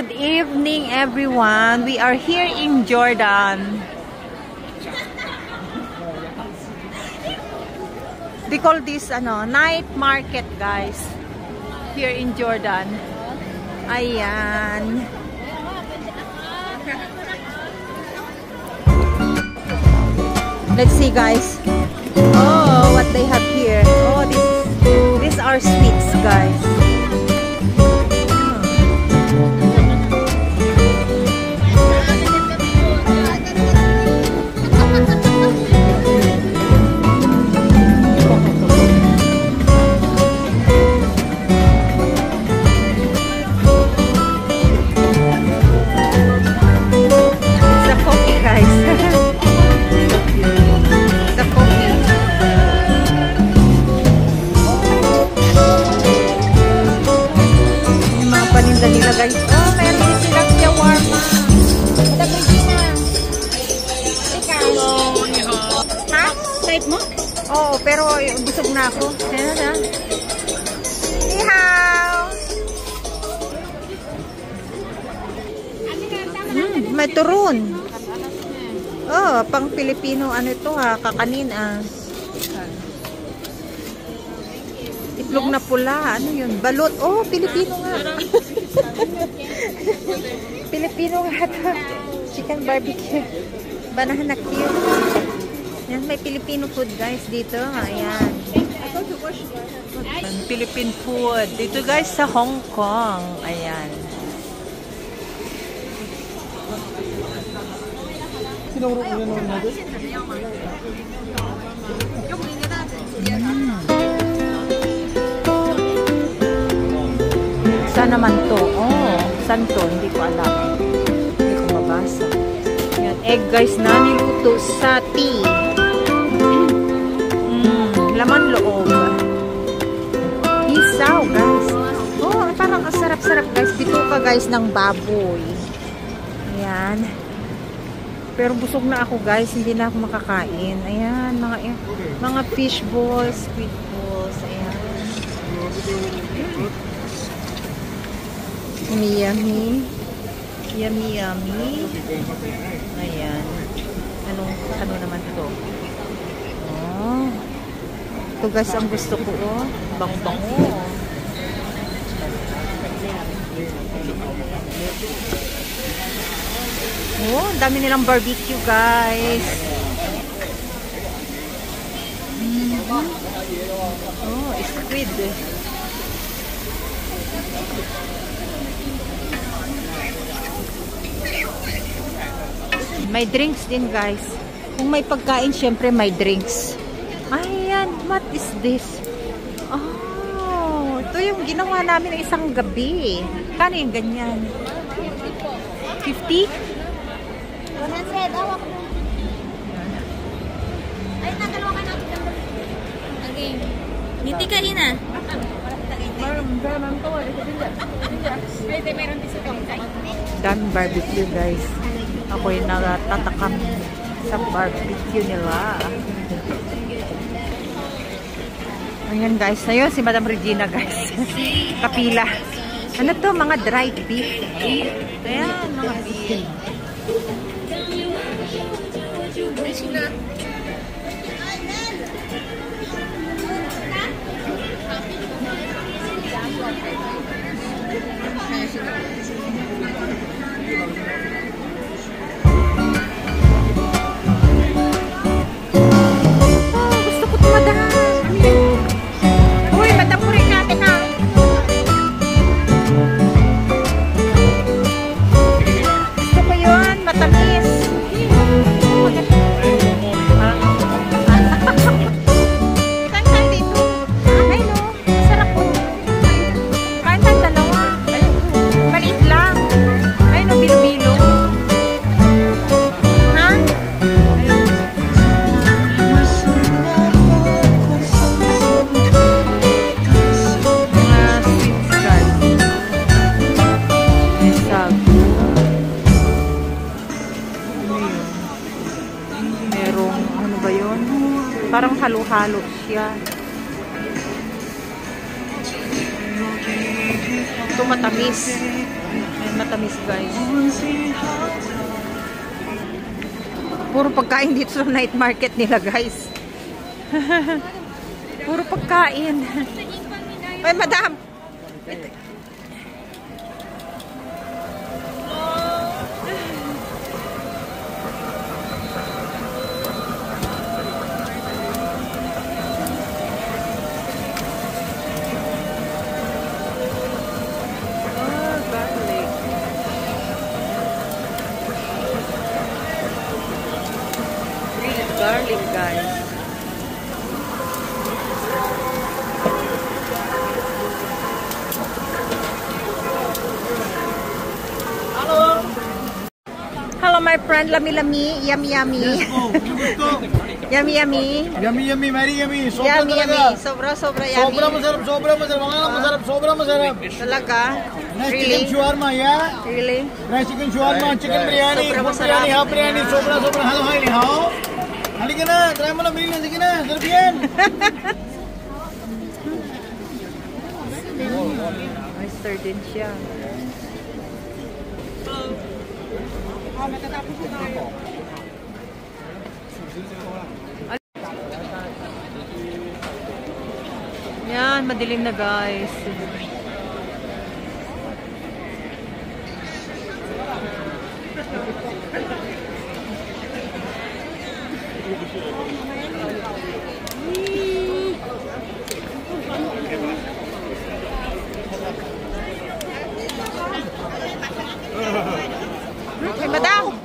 Good evening, everyone. We are here in Jordan. We call this night market, guys. Here in Jordan. Ayan. Let's see, guys. Oh, what they have here. Oh, these are sweets, guys. Guys. Oh, meron din silang shawarma. Madam Regina. Ikaw. Ha? Type mo? Oo, pero busog na ako. Ayan na. Ihaw! May turun. Oh, pang Pilipino. Ano ito ha? Kakanin Itlog na pula. Ano yun? Balot. Oh, Pilipino nga. Pilipino nga ito. Chicken barbecue. Banahan na cute. Yan, may Filipino food guys dito. Ayan. Philippine food. Dito guys sa Hong Kong. Ayan. Saan naman to? Oh, saan to? Hindi ko alam. Hindi ko mabasa. Yan, egg guys na niluto sa tea. Laman loob. Isaw guys. Oh, parang ang sarap-sarap guys. Dito ka guys ng baboy. Ayan. Pero busog na ako guys. Hindi na ako makakain. Ayan, mga fish balls, squid balls. Ayan. Yummy. Yummy. Ayan. Ano naman to? Oh. Ito guys ang gusto ko. Oh. Bango-bango. Oh, dami nilang barbecue guys. Oh, squid. May drinks din guys. Kung may pagkain, syempre may drinks. Ayan, what is this? Oh, ito yung ginawa namin ng isang gabi. Kano yung ganyan? 50? 100, awak mo. Ay, nakalawa ka na. Okay. Niti ka ina. Daming barbecue guys. Ako'y natatakam sa barbecue nila. Ayan guys. Ayun si Madam Regina guys. Kapila. Ano to? Mga dried beef. Ayan, mga beef. Parang halo-halo siya. Ito matamis. matamis guys. Puro pagkain dito sa night market nila guys. Puro pagkain. Ay madam. Garlic guys. Hello my friend, lami-lami, yummy-yummy. Yummy-yummy. Yummy, very yummy. Yummy-yummy. Sobra-sobra yummy. Sobra masarap. Talaga? Nice Really? chicken shawarma, yeah? Really? Nice chicken shawarma, chicken biryani, Sobra full masarap. biryani, half biryani, sobra. Halo, hi, how? Halika na, try mo na, bilhin na, sige na, sarap yan. May stir din siya. Yan, madilim na guys. Hey, madam!